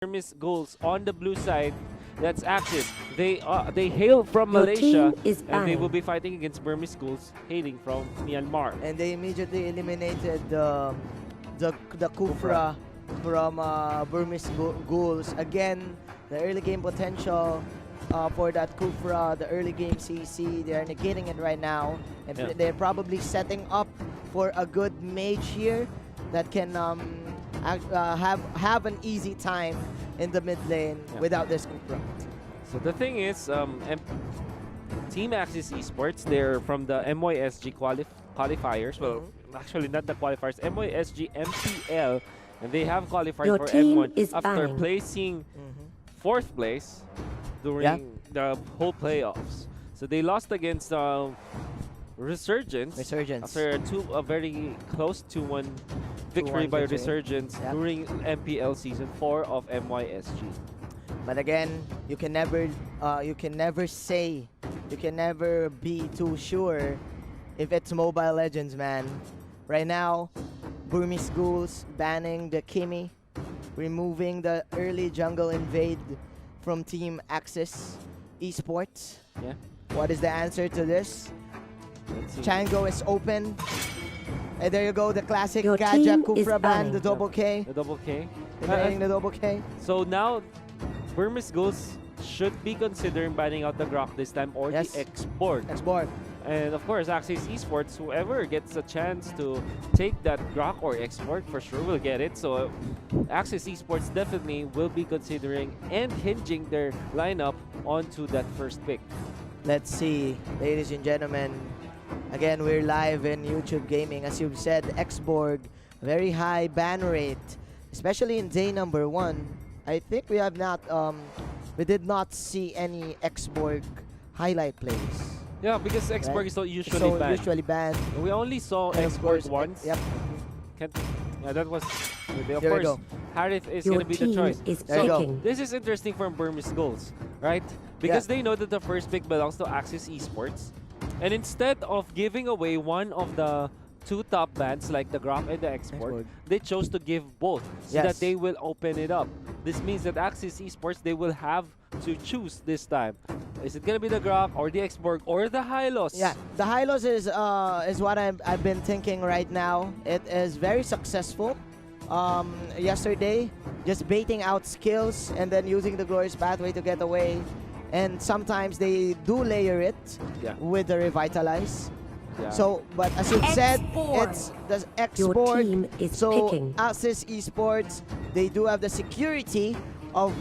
Burmese Ghouls on the blue side. That's active. They hail from Your Malaysia, team is and they will banned. be fighting against Burmese Ghouls hailing from Myanmar. And they immediately eliminated the Kufra from Burmese Ghouls. Again, the early game potential for that Kufra, the early game CC, they are negating it right now. And Yeah. they're probably setting up for a good mage here that can have an easy time in the mid lane without this Kufra. So the thing is, Team Axis Esports, they're from the MYSG qualifiers. Well, actually not the qualifiers, MYSG MPL, and they have qualified Your for team M1 is after banning. placing 4th place during the whole playoffs. So they lost against Resurgence after a very close 2-1 victory by Resurgence during MPL Season 4 of MYSG. But again, you can never be too sure if it's Mobile Legends, man. Right now, Burmese Ghouls banning the Kimi, removing the early jungle invade from Team Axis Esports. Yeah. What is the answer to this? Let's see. Chango is open. And there you go, the classic Your Kaja team is Kufra ban, banning. the double K. The double K. Denying the double K. So now, Burmese Ghouls should be considering banning out the Grok this time or the Export. Export. And of course, Axis Esports, whoever gets a chance to take that Grok or Export for sure will get it. So Axis Esports definitely will be considering and hinging their lineup onto that first pick. Let's see, ladies and gentlemen. Again, we're live in YouTube Gaming. As you've said, Xborg, very high ban rate, especially in day number 1. I think we have not, we did not see any Xborg highlight plays. Yeah, because Xborg is usually banned. We only saw And of Xborg course, once. Yep. Yeah, that was. Of There we course, go. Harith is Your going to be the team choice. is There you go. picking. This is interesting for Burmese Ghouls, right? Because they know that the first pick belongs to Axis Esports. And instead of giving away one of the 2 top bands like the Grok and the Export, they chose to give both so that they will open it up. This means that Axis Esports, they will have to choose this time. Is it going to be the Grok or the Export or the Hylos? Yeah, the Hylos is what I've been thinking right now. It is very successful. Yesterday, just baiting out skills and then using the Glorious Pathway to get away. And sometimes they do layer it with the Revitalize. Yeah. So, but as you've said, Export. it's the Your Export. team is So, picking. Axis Esports, they do have the security of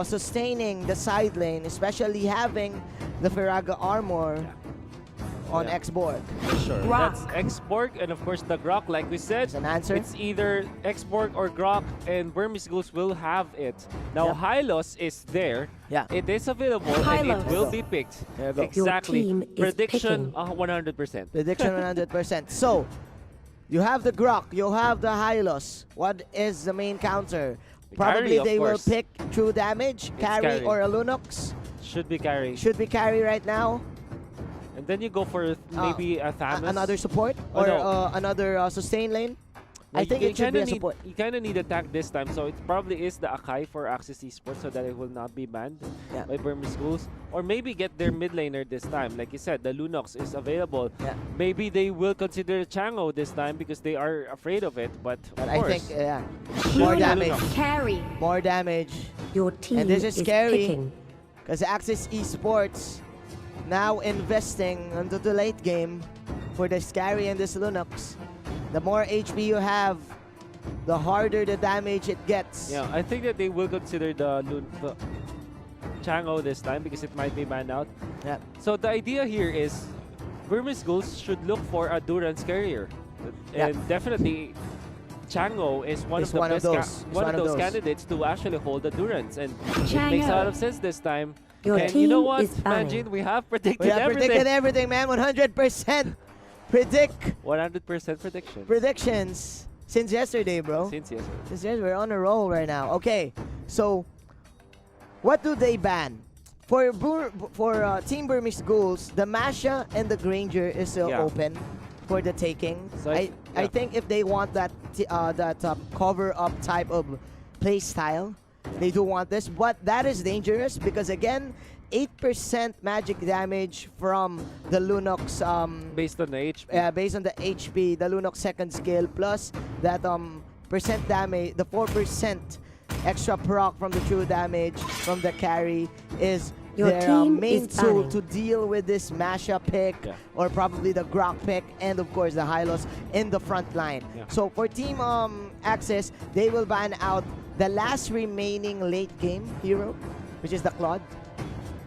sustaining the side lane, especially having the Firaga armor on Xborg. Sure. Grok. That's Xborg and of course the Grok, like we said. That's an answer. It's either Xborg or Grok, and Burmese Ghouls will have it. Now, Hylos is there. Yeah. It is available and it Hylos. will be picked. There you go. Exactly. Your team is Prediction picking. 100%. Prediction 100%. So, you have the Grok, you have the Hylos. What is the main counter? Probably Carry, of they will course. pick true damage, carry, carry. or a Lunox. Should be carry. Should be carry right now. And then you go for maybe a Thanos. Another support Oh, or no. Another sustain lane. Yeah, I think you it should be a kinda support. You kind of need attack this time, so it probably is the Akai for Axis Esports so that it will not be banned by Burmese Ghouls. Or maybe get their mid laner this time. Like you said, the Lunox is available. Yeah. Maybe they will consider Chango this time because they are afraid of it, but of I course. think, more damage. Carry. More damage. Your team And this is scary. picking. Because Axis Esports now investing into the late game for the Scary and this Lunox. The more HP you have, the harder the damage it gets. Yeah, I think that they will consider the Chango this time because it might be banned out. Yeah. So the idea here is Burmese Ghouls should look for a Durance carrier. And definitely Chango is one of the best one of those candidates to actually hold the Durance. And it makes a lot of sense this time. Your And team you know what, is banning. Manjin, we have predicted We have everything. predicted everything, man. 100% predict 100% prediction. predictions since yesterday, bro. Since yesterday. Since yesterday, we're on a roll right now. Okay, so what do they ban? For Team Burmese Ghouls, the Masha and the Granger is still open for the taking. So I think if they want that cover up type of play style. They do want this, but that is dangerous because again, 8% magic damage from the Lunox. Based on the HP. Yeah, based on the HP, the Lunox second skill plus that percent damage, the 4% extra proc from the true damage from the carry is Your their team main is tool banning. to deal with this Masha pick or probably the Grok pick and of course the Hylos in the front line. Yeah. So for Team Axis, they will ban out the last remaining late game hero, which is the Claude.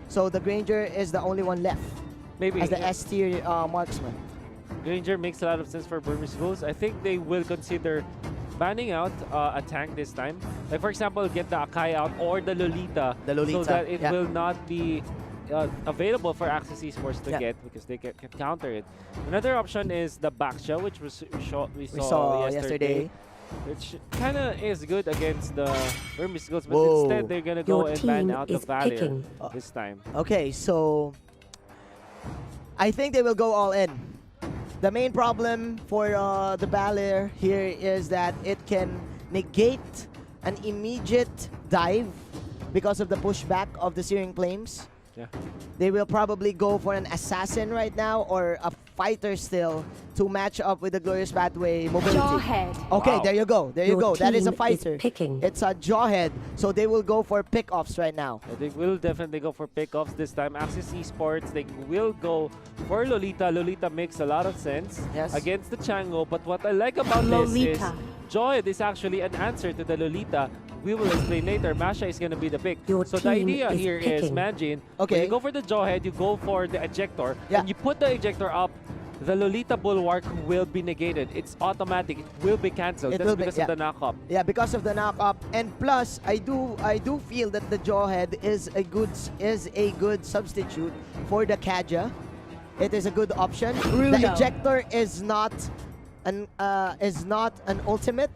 So the Granger is the only one left Maybe. as the S tier marksman. Granger makes a lot of sense for Burmese Ghouls. I think they will consider banning out a tank this time. Like for example, get the Akai out or the Lolita. The Lolita, So that it yeah. will not be available for Axis Esports to Yeah. get because they can counter it. Another option is the Baksha, which we We saw saw yesterday. which kind of is good against the Burmese Ghouls, but Whoa. instead they're going to go Your and ban team out the is Valier picking. this time. Okay, so I think they will go all in. The main problem for the Valier here is that it can negate an immediate dive because of the pushback of the Searing Flames. Yeah. They will probably go for an assassin right now or a fighter still to match up with the Glorious Pathway mobility. Jawhead. Okay, Wow. there you go. There you Your go. That is a team fighter. picking. It's a Jawhead, so they will go for pick-offs right now. They will definitely go for pickoffs this time. Axis Esports, they will go for Lolita. Lolita makes a lot of sense Yes. against the Chango. But what I like about this is Lolita. Joy is actually an answer to the Lolita. We will explain later. Masha is going to be the pick. Your So the team idea is here is, picking. imagine, Okay. when you go for the Jawhead, you go for the ejector, Yeah. and you put the ejector up, the Lolita Bulwark will be negated. It's automatic. It will be cancelled. It That's will be- because yeah. of the knock-up. Yeah, because of the knock-up, and plus, I do feel that the Jawhead is a good substitute for the Kaja. It is a good option. Bruno. The ejector is not an ultimate.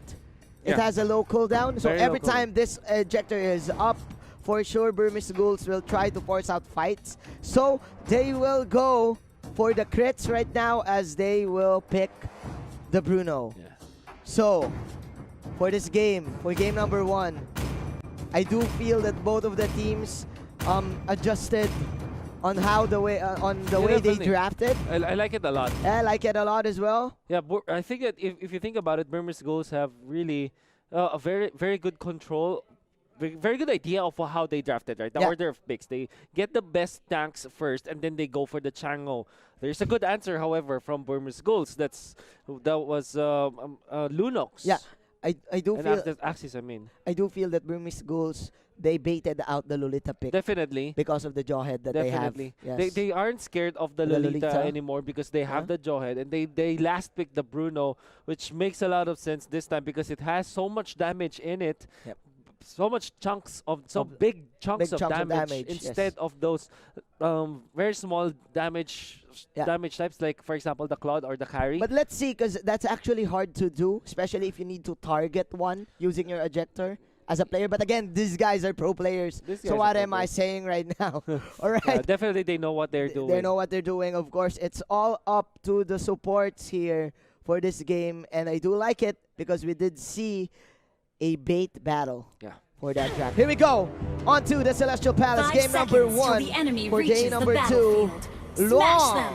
It Yeah. has a low cooldown, so Very every low cooldown. time this ejector is up, for sure Burmese Ghouls will try to force out fights. So they will go for the crits right now as they will pick the Bruno. Yeah. So, for this game, for game number 1, I do feel that both of the teams adjusted on how the way way they definitely. drafted. I like it a lot. I like it a lot as well. Yeah, I think that if you think about it, Burmese Ghouls have really a very good control, very good idea of how they drafted, right? The Yeah. order of picks. They get the best tanks first, and then they go for the Chango. There's a good answer, however, from Burmese Ghouls. That was Lunox. Yeah, I do And feel Axis, I mean. I do feel that Burmese Ghouls, they baited out the Lolita pick Definitely. because of the Jawhead that Definitely. they have. Yes. They aren't scared of the The Lolita, Lolita. anymore because they have Yeah. the Jawhead, and they last picked the Bruno, which makes a lot of sense this time because it has so much damage in it. Yep. So much chunks of Of- big chunks, big of, chunks of damage damage, instead yes. of those very small damage Yeah. damage types, like for example the Cloud or the Carry. But let's see, because that's actually hard to do, especially if you need to target one using your ejector as a player. But again, these guys are pro players. These guys So are what pro am I players. saying right now? All right. Yeah, definitely they know what they're doing. They know what they're doing. Of course, it's all up to the supports here for this game. And I do like it because we did see a bait battle Yeah. for that draft. Here we go. On to the Celestial Palace. 5 Game number seconds till 1 the enemy for reaches day the number 2. battlefield. Smash Long them.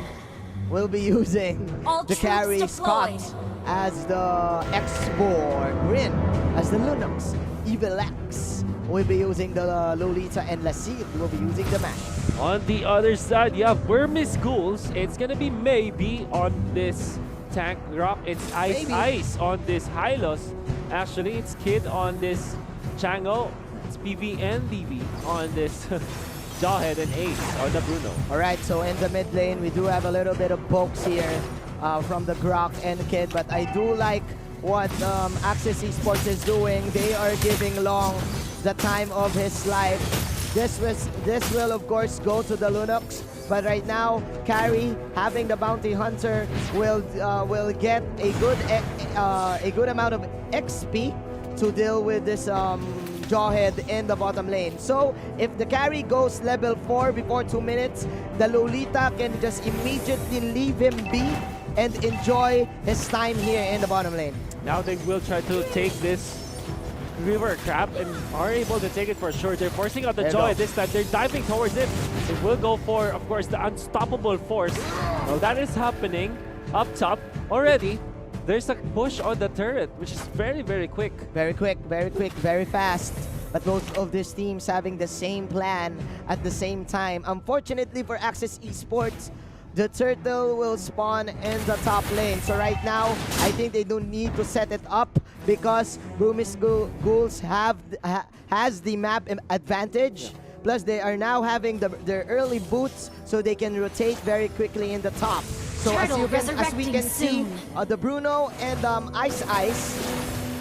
will be using All the troops carry Scott deployed. as the X4, Rin as the Lunox, Evil X will be using the Lolita, and Lassie will be using the Mash. On the other side, you have Burmese Ghouls. It's gonna be maybe on this tank drop. It's Maybe. Ice on this Hylos. Actually, it's Kid on this Chango. It's PV and DV on this Jawhead and Ace on the Bruno. All right, so in the mid lane, we do have a little bit of pokes here from the Grok and Kid, but I do like what Axis Esports is doing. They are giving Long the time of his life. This will of course go to the Lunox, but right now, Carry having the Bounty Hunter will get a good amount of XP to deal with this Jawhead in the bottom lane. So if the Carry goes level 4 before 2 minutes, the Lolita can just immediately leave him be and enjoy his time here in the bottom lane. Now they will try to take this river crab and are able to take it for sure. They're forcing out the There you Joy go. this time. They're diving towards it. They will go for, of course, the unstoppable force. Well, that is happening up top already. There's a push on the turret, which is very, very quick. Very quick, very fast. But both of these teams having the same plan at the same time. Unfortunately for Access Esports, the turtle will spawn in the top lane. So right now, I think they don't need to set it up because Burmese Ghouls has the map advantage. Plus, they are now having their early boots, so they can rotate very quickly in the top. So as we can see, the Bruno and Ice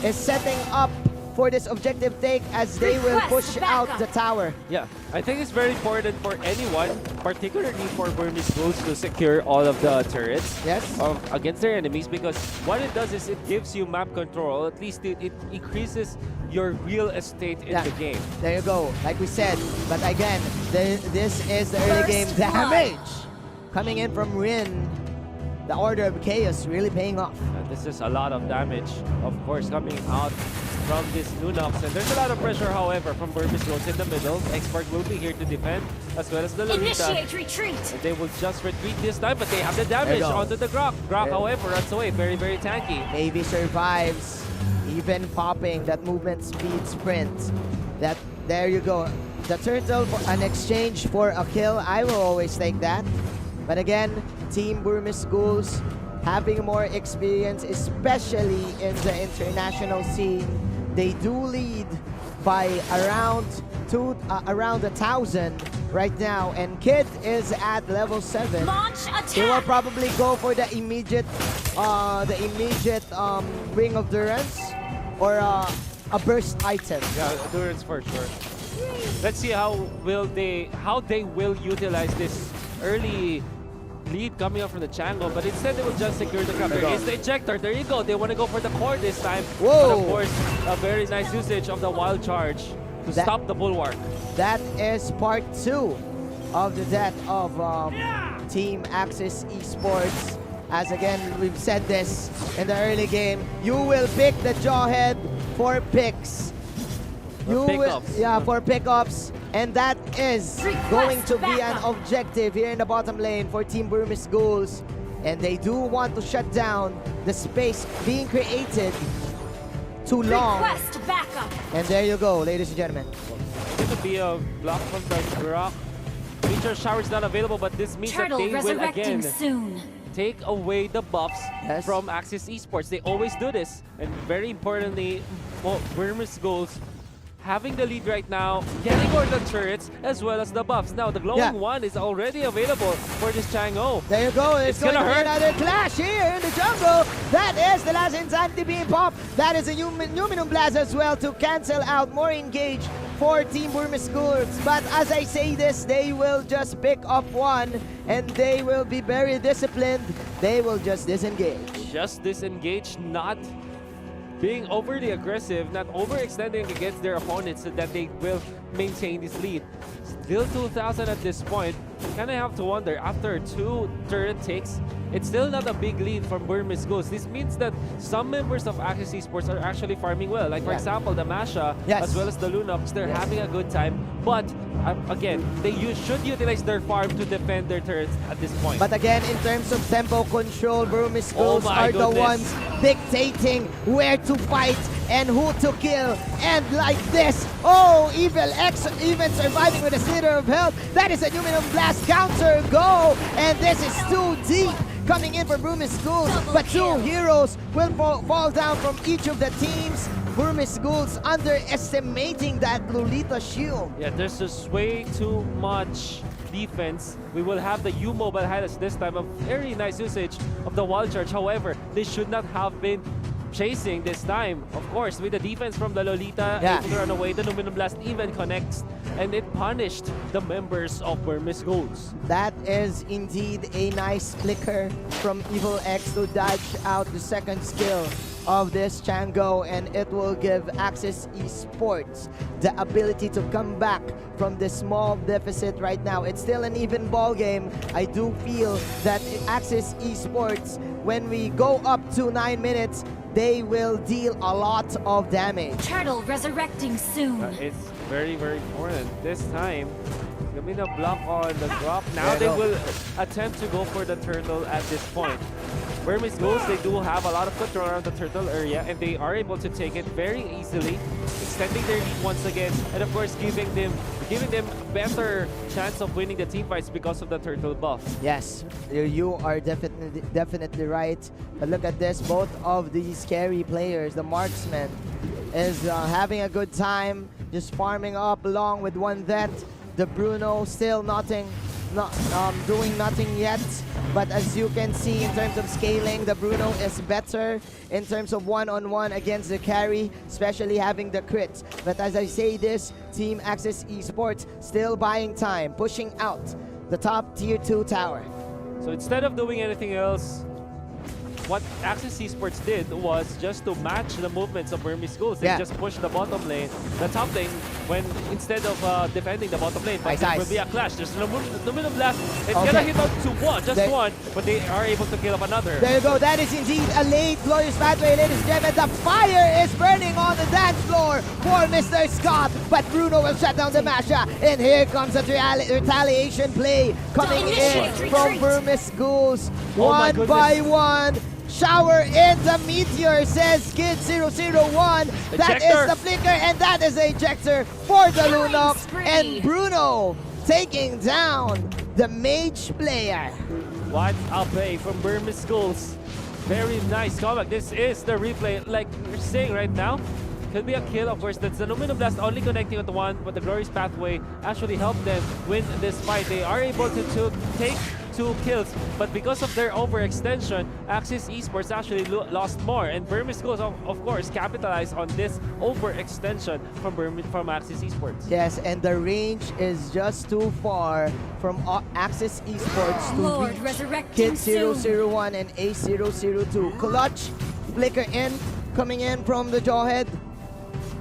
is setting up for this objective take as they will push out the tower. Yeah, I think it's very important for anyone, particularly for Burmese Ghouls, to secure all of the turrets against their enemies, because what it does is it gives you map control. At least it increases your real estate in the game. There you go, like we said. But again, this is the early game damage coming in from Rin. The Order of Chaos really paying off. This is a lot of damage, of course, coming out from this Lunox. And there's a lot of pressure, however, from Burmese Ghouls in the middle. Expert will be here to defend, as well as the Lolita. Initiate retreat! And they will just retreat this time, but they have the damage onto the Grok. Grok, however, runs away. Very, very tanky. Navy survives, even popping that movement speed sprint. There you go. The turtle for an exchange for a kill. I will always take that. But again, Team Burmese Ghouls having more experience, especially in the international scene. They do lead by around 1,000 right now, and Kid is at level 7. Launch attack! They will probably go for the immediate Ring of Durance or a burst item. Yeah, Durance for sure. Let's see how they will utilize this early lead coming up from the Chango, but instead they will just secure the grab. There is the ejector. There you go. They want to go for the core this time. Whoa! But of course, a very nice usage of the wild charge to stop the bulwark. That is part 2 of the death of Team Access Esports. As again, we've said this in the early game, you will pick the Jawhead for picks. For pickups. And that is going to be an objective here in the bottom lane for Team Burmese Ghouls. And they do want to shut down the space being created too long. Request backup. And there you go, ladies and gentlemen. It could be a block from the Grok. Meteor shower is not available, but this means that they will again take away the buffs from Access Esports. They always do this. And very importantly, Burmese Ghouls having the lead right now, getting all the turrets as well as the buffs. Now, the glowing one is already available for this Chango. There you go. It's going to be another clash here in the jungle. That is the last Insanity being popped. That is a Numinum Blast as well to cancel out more engage for Team Burmese Ghouls. But as I say this, they will just pick up one and they will be very disciplined. They will just disengage. Just disengage, not being overly aggressive, not overextending against their opponents so that they will maintain this lead. Still 2,000 at this point. Kind of have to wonder, after 2 turret takes, it's still not a big lead from Burmese Ghouls. This means that some members of Access Esports are actually farming well. Like, for example, the Masha, as well as the Lunox, they're having a good time. But, again, they should utilize their farm to defend their turrets at this point. But again, in terms of tempo control, Burmese Ghouls are the ones dictating where to fight and who to kill. And like this, Evil X even surviving with a slither of health. That is a Numinum Blast counter go, and this is too deep coming in for Burmese Ghouls. But 2 heroes will fall down from each of the teams. Burmese Ghouls underestimating that Lolita shield. Yeah, there's just way too much defense. We will have the U-Mobile highlights this time. A very nice usage of the wall charge. However, they should not have been chasing this time. Of course, with the defense from the Lolita able to run away, the Numinum Blast even connects, and it punished the members of Burmese Ghouls. That is indeed a nice flicker from Evil X to dodge out the second skill of this Chango, and it will give Access Esports the ability to come back from this small deficit right now. It's still an even ball game. I do feel that Access Esports, when we go up to 9 minutes, they will deal a lot of damage. Turtle resurrecting soon. It's very, very important. This time, gonna be the block on the drop. Now they will attempt to go for the turtle at this point. Burmese Ghouls, they do have a lot of control around the turtle area, and they are able to take it very easily, extending their lead once again, and of course giving them better chance of winning the team fights because of the turtle buff. Yes, you are definitely right. But look at this, both of these carry players, the marksman, is having a good time, just farming up along with one vet. The Bruno still doing nothing yet. But as you can see, in terms of scaling, the Bruno is better in terms of one-on-one against the carry, especially having the crits. But as I say this, Team Axis Esports still buying time, pushing out the top tier 2 tower. So instead of doing anything else, what Axis Esports did was just to match the movements of Burmese Ghouls. They just pushed the bottom lane, the top lane, when instead of defending the bottom lane, but there will be a clash. There's no middle blast. It's gonna hit out to one, but they are able to kill off another. There you go. That is indeed a late glorious pathway, ladies and gentlemen. The fire is burning on the dance floor for Mr. Scott, but Bruno will shut down the Masha. And here comes a retaliation play coming in from Burmese Ghouls. One by one. Shower in the meteor, says Kid 001. That is the flicker, and that is the ejector for the Lunox. And Bruno taking down the mage player. What a play from Burmese Ghouls. Very nice comeback. This is the replay, like we're saying right now. Could be a kill, of course. That's the Lumino Blast only connecting with the one, but the Glorious Pathway actually helped them win this fight. They are able to take 2 kills, but because of their overextension, Axis Esports actually lost more, and Burmese Ghouls, of course, capitalized on this overextension from Axis Esports. Yes, and the range is just too far from Axis Esports to reach Kid 001 and A002. Clutch, flicker in, coming in from the Jawhead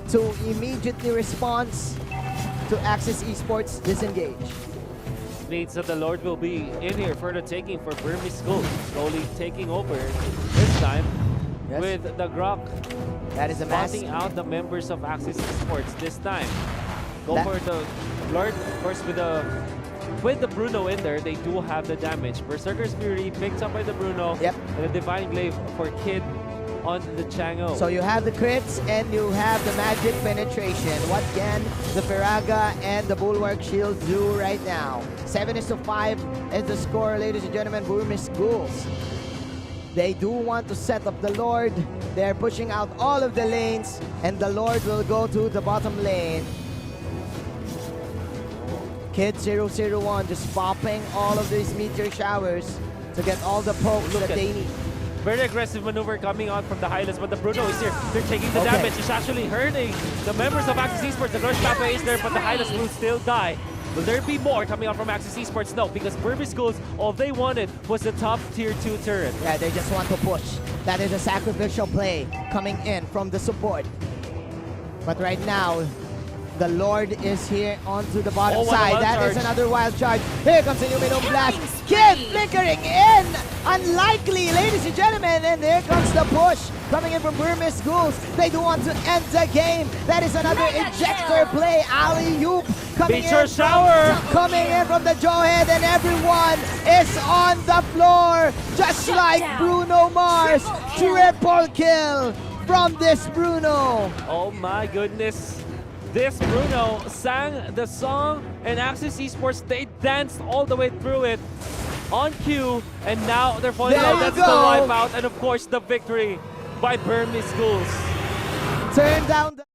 to immediately respond to Axis Esports disengage. Means that the Lord will be in here for the taking for Burmese Ghouls, slowly taking over this time with the Grok. That is a mess. Spotting out the members of Axis Esports this time. Go for the Lord, of course, with the Bruno in there. They do have the damage. Berserker's Fury picked up by the Bruno. Yep. And the Divine Glaive for Kid on the Chango. So you have the crits and you have the magic penetration. What can the Firaga and the Bulwark Shield do right now? 7-5 is the score, ladies and gentlemen. Burmese Ghouls. They do want to set up the Lord. They're pushing out all of the lanes, and the Lord will go to the bottom lane. Kid 001 just popping all of these meteor showers to get all the pokes that they need. Very aggressive maneuver coming out from the Highlands, but the Bruno is here. They're taking the damage. It's actually hurting the members of Axis Esports. The Glorious Pathway is there, but the Highlands will still die. Will there be more coming out from Axis Esports? No, because Burmese Ghouls, all they wanted was the top tier 2 turret. Yeah, they just want to push. That is a sacrificial play coming in from the support. But right now, the Lord is here onto the bottom side. That is another wild charge. Here comes the Lumino Blast. Kid flickering in. Unlikely, ladies and gentlemen. And here comes the push coming in from Burmese Ghouls. They do want to end the game. That is another ejector play. Alley-oop coming in. Coming in from the Jawhead, and everyone is on the floor. Just like Bruno Mars. Triple kill from this Bruno. Oh my goodness. This Bruno sang the song, and Axis Esports, they danced all the way through it on cue, and now they're falling out. That's the wipeout, and of course the victory by Burmese Ghouls. Turn down the